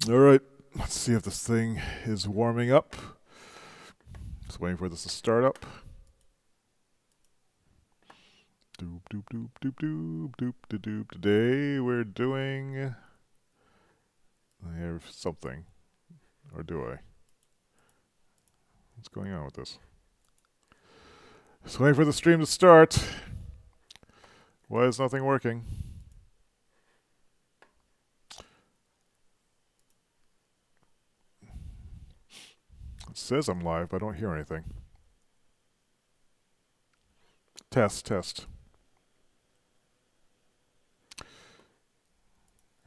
Alright, let's see if this thing is warming up. Just waiting for this to start up. Doop doop doop doop doop doop doop doop. Today we're doing something. Or do I? What's going on with this? Just waiting for the stream to start. Why is nothing working? It says I'm live, but I don't hear anything. Test, test.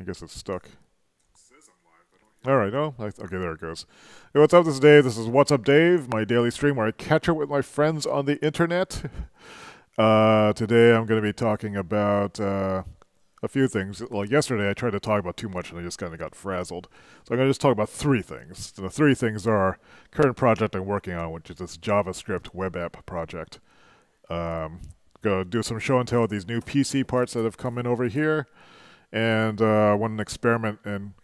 I guess it's stuck. Alright, okay, there it goes. Hey, what's up? This is Dave. This is What's Up Dave, my daily stream where I catch up with my friends on the internet. Today I'm going to be talking about a few things. Like yesterday I tried to talk about too much and I just kind of got frazzled. So I'm going to just talk about three things. So the three things are current project I'm working on, which is this JavaScript web app project. Going to do some show and tell with these new PC parts that have come in over here. And want an experiment in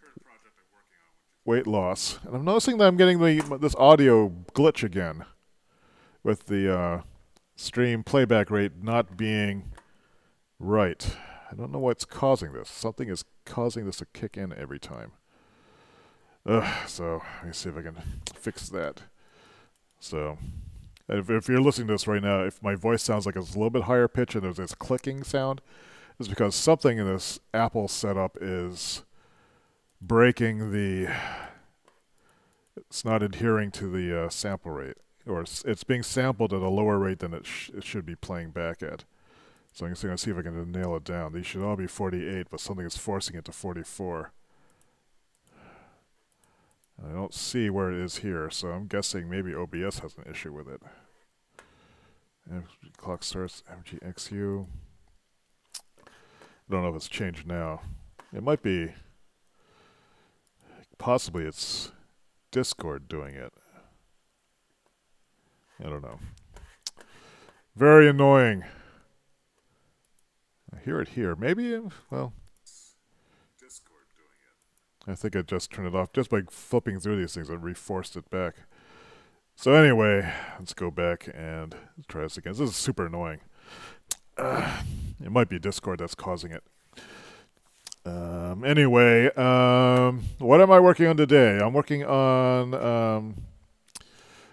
weight loss. And I'm noticing that I'm getting this audio glitch again with the stream playback rate not being right. I don't know what's causing this. Something is causing this to kick in every time. So let me see if I can fix that. So if you're listening to this right now, if my voice sounds like it's a little bit higher pitch and there's this clicking sound, it's because something in this Apple setup is breaking it's not adhering to the sample rate, or it's being sampled at a lower rate than it should be playing back at. So I'm going to see if I can nail it down. These should all be 48, but something is forcing it to 44. I don't see where it is here, so I'm guessing maybe OBS has an issue with it. Clock starts MGXU. I don't know if it's changed now. It might be. Possibly it's Discord doing it. I don't know. Very annoying. I hear it here. Maybe, well, Discord doing it. I think I just turned it off. Just by flipping through these things, I reforced it back. So anyway, let's go back and try this again. This is super annoying. It might be Discord that's causing it. Anyway, what am I working on today? I'm working on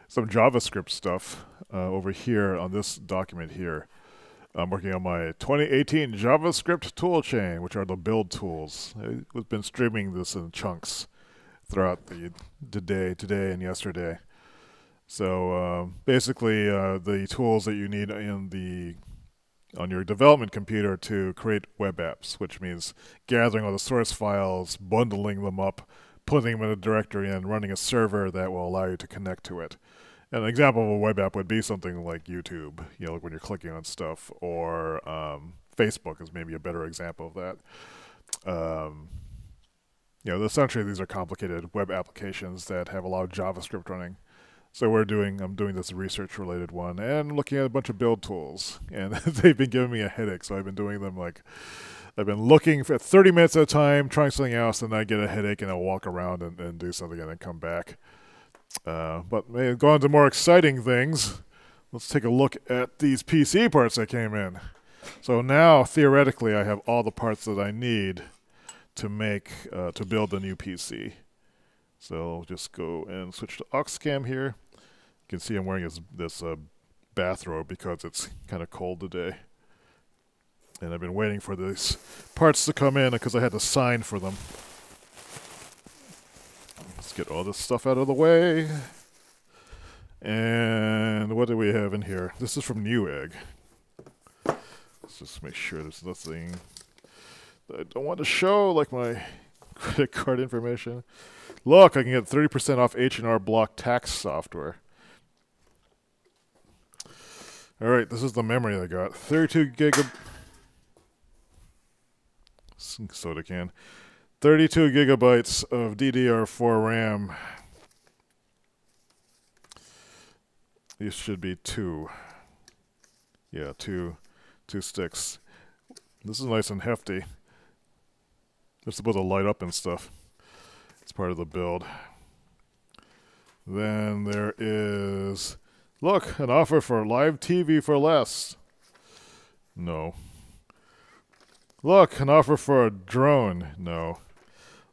some JavaScript stuff over here on this document here. I'm working on my 2018 JavaScript toolchain, which are the build tools. I've been streaming this in chunks throughout the today and yesterday. So basically, the tools that you need on your development computer to create web apps, which means gathering all the source files, bundling them up, putting them in a directory, and running a server that will allow you to connect to it. And an example of a web app would be something like YouTube, like when you're clicking on stuff, or Facebook is maybe a better example of that. Essentially these are complicated web applications that have a lot of JavaScript running. So I'm doing this research-related one and looking at a bunch of build tools, and they've been giving me a headache. So I've been doing them I've been looking for 30 minutes at a time, trying something else, and I get a headache, and I'll walk around and do something, and then come back. But maybe go on to more exciting things. Let's take a look at these PC parts that came in. So now, theoretically, I have all the parts that I need to build the new PC. So I'll just go and switch to Oxcam here. You can see I'm wearing this bathrobe because it's kind of cold today. And I've been waiting for these parts to come in because I had to sign for them. Let's get all this stuff out of the way. And what do we have in here? This is from Newegg. Let's just make sure there's nothing that I don't want to show, like my credit card information. Look, I can get 30% off H&R Block tax software. Alright, this is the memory I got. 32 gigab... soda can. 32 gigabytes of DDR4 RAM. These should be two. Yeah, two sticks. This is nice and hefty. They're supposed to light up and stuff. It's part of the build. Then there is, look, an offer for live TV for less. No. Look, an offer for a drone. No.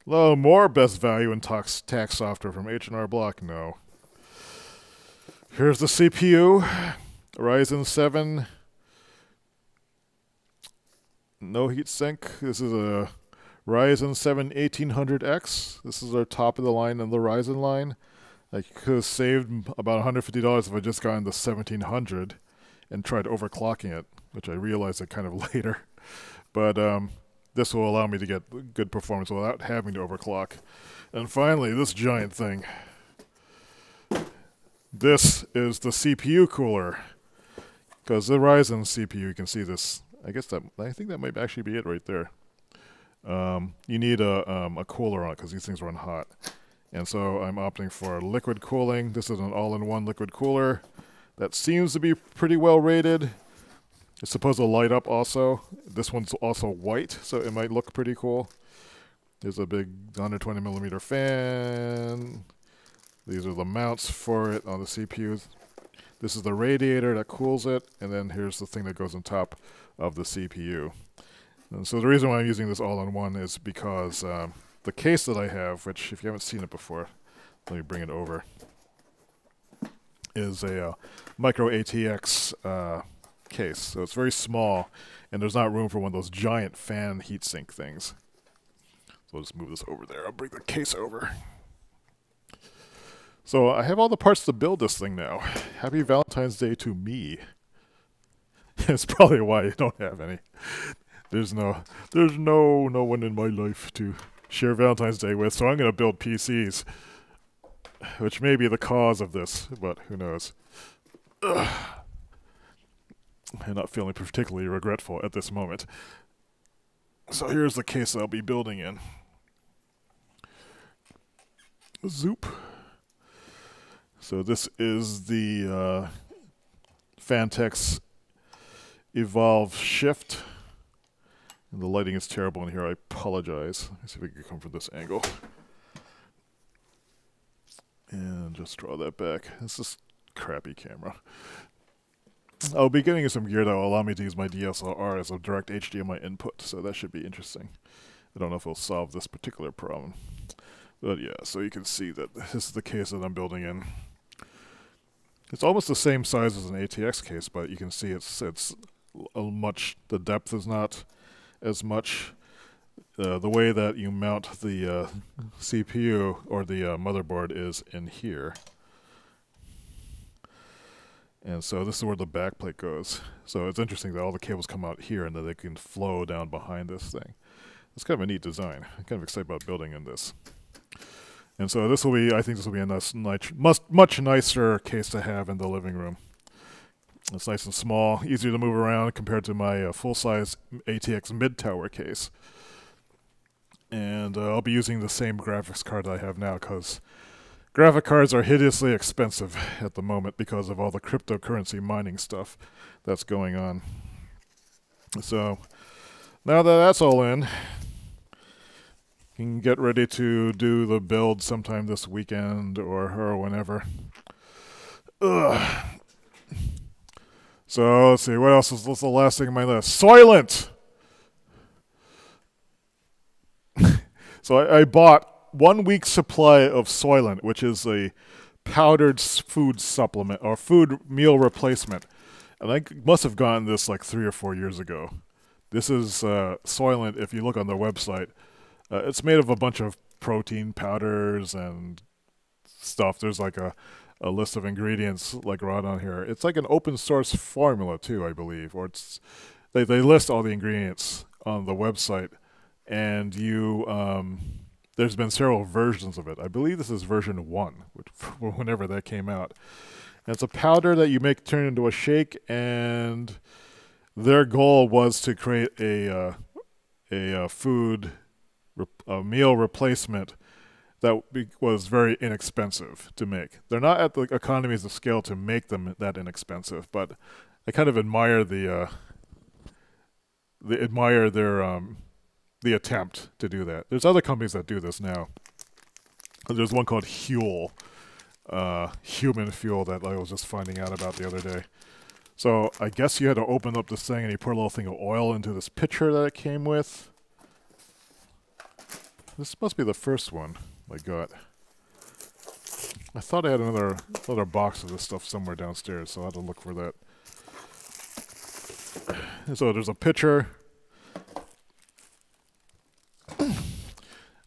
Low, more best value in tax software from H&R Block. No. Here's the CPU. Ryzen 7. No heatsink. This is a Ryzen 7 1800X. This is our top of the line in the Ryzen line. I could have saved about $150 if I just gotten the 1700 and tried overclocking it, which I realized it kind of later. But this will allow me to get good performance without having to overclock. And finally, this giant thing. This is the CPU cooler. Because the Ryzen CPU, you can see this. I think that might actually be it right there. You need a cooler on it because these things run hot. And so I'm opting for liquid cooling. This is an all-in-one liquid cooler that seems to be pretty well rated. It's supposed to light up also. This one's also white, so it might look pretty cool. There's a big 120 millimeter fan. These are the mounts for it on the CPUs. This is the radiator that cools it, and then here's the thing that goes on top of the CPU. And so the reason why I'm using this all-in-one is because the case that I have, which if you haven't seen it before, let me bring it over, is a micro ATX case. So it's very small, and there's not room for one of those giant fan heatsink things. So I'll just move this over there. I'll bring the case over. So I have all the parts to build this thing now. Happy Valentine's Day to me. It's probably why I don't have any. There's no one in my life to share Valentine's Day with, so I'm going to build PCs, which may be the cause of this, but who knows. Ugh. I'm not feeling particularly regretful at this moment. So here's the case I'll be building in. Zoop. So this is the Fantex Evolve Shift. And the lighting is terrible in here. I apologize. Let's see if we can come from this angle. And just draw that back. This is a crappy camera. I'll be getting some gear that will allow me to use my DSLR as a direct HDMI input, so that should be interesting. I don't know if it'll solve this particular problem. But yeah, so you can see that this is the case that I'm building in. It's almost the same size as an ATX case, but you can see it's the depth is not as much. The way that you mount the CPU or the motherboard is in here. And so this is where the backplate goes. So it's interesting that all the cables come out here and that they can flow down behind this thing. It's kind of a neat design. I'm kind of excited about building in this. And so this will be, I think this will be a much nicer case to have in the living room. It's nice and small, easier to move around compared to my full-size ATX mid-tower case. And I'll be using the same graphics card I have now because graphic cards are hideously expensive at the moment because of all the cryptocurrency mining stuff that's going on. So now that that's all in, you can get ready to do the build sometime this weekend or whenever. Ugh. So let's see, what's the last thing on my list? Soylent! So I bought 1 week's supply of Soylent, which is a powdered food supplement or food meal replacement. And I must have gotten this like 3 or 4 years ago. This is Soylent, if you look on their website. It's made of a bunch of protein powders and stuff. There's like a list of ingredients like right on here. It's like an open source formula too, I believe. Or it's they list all the ingredients on the website. And there's been several versions of it. I believe this is version 1, whenever that came out. And it's a powder that you make turn into a shake, and their goal was to create a meal replacement that was very inexpensive to make. They're not at the economies of scale to make them that inexpensive, but I kind of admire their the attempt to do that. There's other companies that do this now. There's one called Huel, human fuel, that I was just finding out about the other day. So I guess you had to open up this thing and you pour a little thing of oil into this pitcher that it came with. This must be the first one I got. I thought I had another box of this stuff somewhere downstairs, so I'll have to look for that. So there's a pitcher, and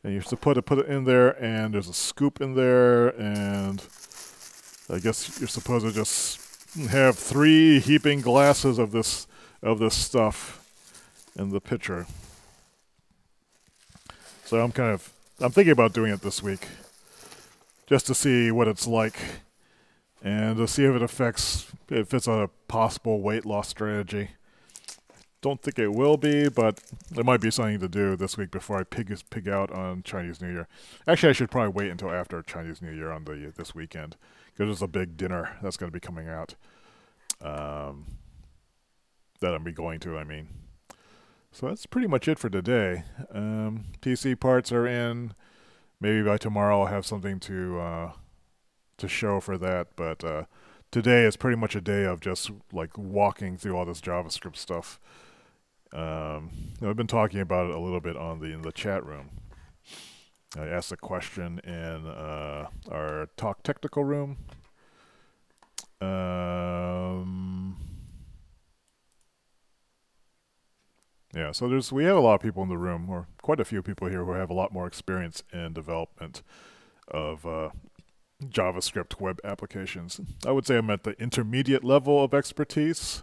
you're supposed to put it in there, and there's a scoop in there, and I guess you're supposed to just have 3 heaping glasses of this stuff in the pitcher. So I'm thinking about doing it this week, just to see what it's like, and to see if it's a possible weight loss strategy. Don't think it will be, but it might be something to do this week before I pig out on Chinese New Year. Actually, I should probably wait until after Chinese New Year on this weekend, because there's a big dinner that's going to be coming out. That I'll be going to, I mean. So that's pretty much it for today. PC parts are in. Maybe by tomorrow I'll have something to show for that. But today is pretty much a day of just like walking through all this JavaScript stuff. I've been talking about it a little bit in the chat room. I asked a question in our Talk Technical room. Yeah, so we have a lot of people in the room, or quite a few people here who have a lot more experience in development of JavaScript web applications. I would say I'm at the intermediate level of expertise.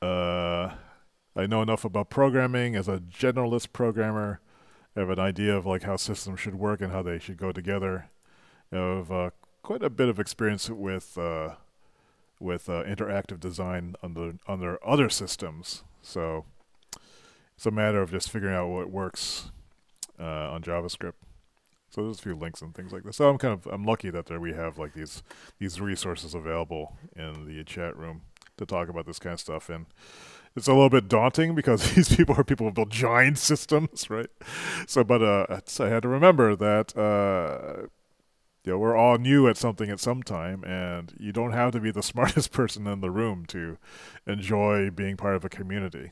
I know enough about programming as a generalist programmer. I have an idea of like how systems should work and how they should go together. I have quite a bit of experience with interactive design under other systems. So it's a matter of just figuring out what works on JavaScript. So there's a few links and things like this. So I'm lucky that we have like these resources available in the chat room to talk about this kind of stuff. And it's a little bit daunting because these people are people who build giant systems, right? So, but I had to remember that we're all new at something at some time, and you don't have to be the smartest person in the room to enjoy being part of a community.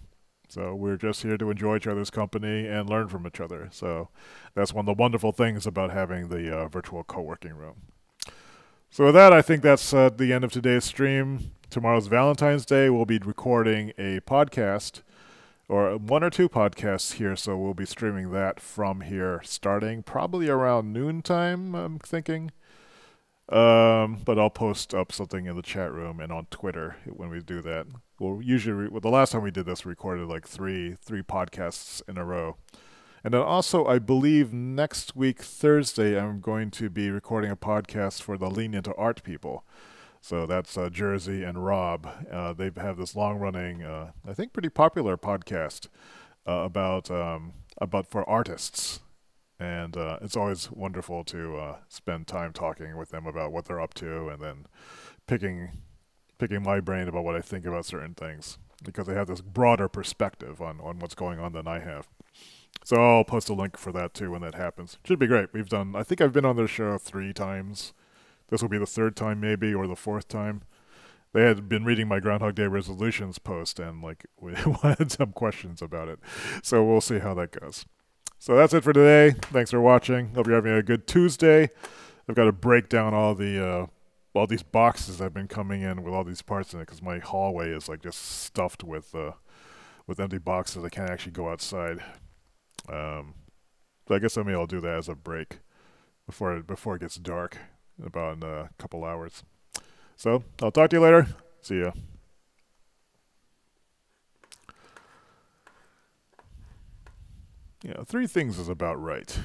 So we're just here to enjoy each other's company and learn from each other. So that's one of the wonderful things about having the virtual co-working room. So with that, I think that's the end of today's stream. Tomorrow's Valentine's Day. We'll be recording a podcast, or 1 or 2 podcasts here, so we'll be streaming that from here starting probably around noontime, I'm thinking. But I'll post up something in the chat room and on Twitter when we do that. We'll usually, the last time we did this, we recorded like three podcasts in a row. And then also, I believe next week, Thursday, I'm going to be recording a podcast for the Lean Into Art people. So that's Jersey and Rob. They have this long-running, I think pretty popular podcast about for artists. And it's always wonderful to spend time talking with them about what they're up to, and then picking my brain about what I think about certain things, because they have this broader perspective on what's going on than I have. So I'll post a link for that too when that happens. Should be great. I think I've been on their show 3 times. This will be the 3rd time maybe, or the 4th time. They had been reading my Groundhog Day resolutions post, and like we had some questions about it. So we'll see how that goes. So that's it for today. Thanks for watching. Hope you're having a good Tuesday. I've got to break down all these boxes that have been coming in with all these parts in it, because my hallway is like just stuffed with empty boxes. I can't actually go outside. So I guess maybe I'll do that as a break before it gets dark in about a couple hours. So I'll talk to you later. See ya. Yeah, 3 things is about right.